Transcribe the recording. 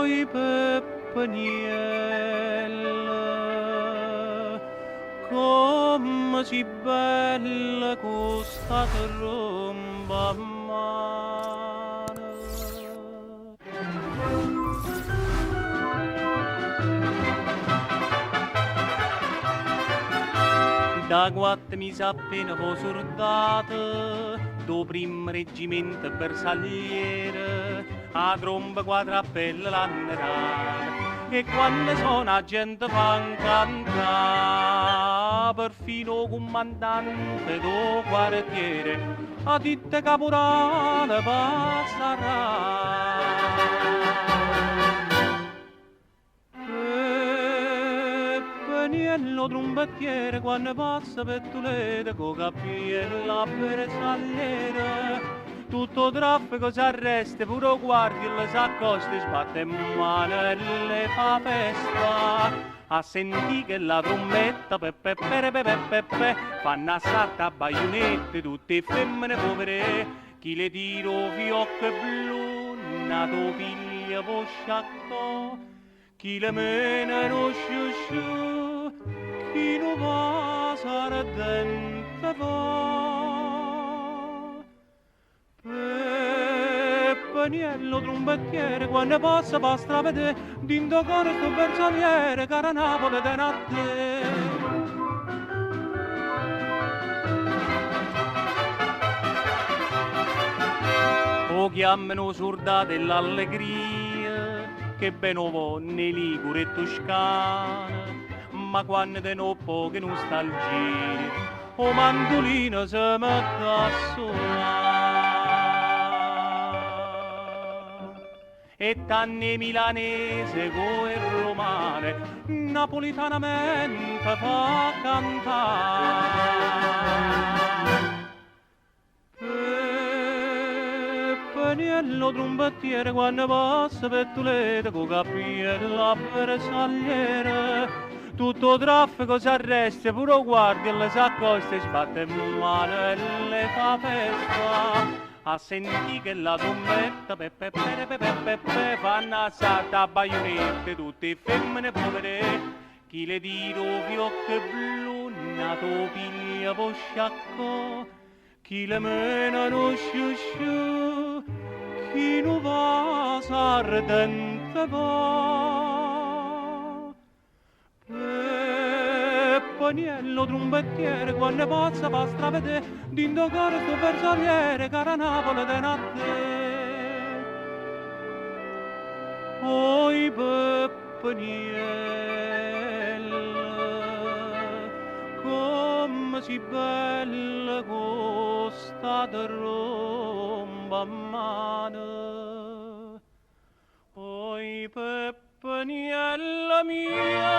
Oi Peppaniella, come si bella questa tromba a mano. Da 4 mesi appena fu soldato, do primo reggimento bersagliere, a tromba quadrappella l'annerata. E quando sono a gente fan cantare, perfino comandante do quartiere, a ditte caporale passerà. Peniello trombettiere quando passa per Toledo con cappiella bersagliera, tutto traffico si arresta, pure guardi le s'accosta, sbatte in mano e le fa festa. A sentì che la trombetta peppe fanno assalto a baionette tutte femmine povere, chi le tiro fiocche blu nato piglia posciacco, chi le mena no sciusciù, chi lo va ardente va. Peppaniello trombettiere quando passa stravede, dindo cuore sto bersagliere, cara Napoli de notte. O chiamano sorda dell'allegria, che bene nei Ligure e Toscana, ma quando te no poche nostalgie, o mandolino si mette a suonare. E tanne milanese come romane, napolitanamente fa cantare. Peniello trombettiere quando passa per Toledo con cappiella bersagliere, tutto traffico si arresta, pure guardi e le s'accosta e sbatte in mano e le fa festa. A sentì che la trombetta peppe fanno assalto a baionette tutte femmine povere, chi le tiro fiocche blu nato piglia posciacco, chi le mena no sciusciù, chi nu va ardente va. Peppaniello trombettiere quando passa stravede, dindo cuore sto bersagliere, cara Napoli de notte. Oi Peppaniella, come si bella questa tromba a mano. Oi Peppaniella mia,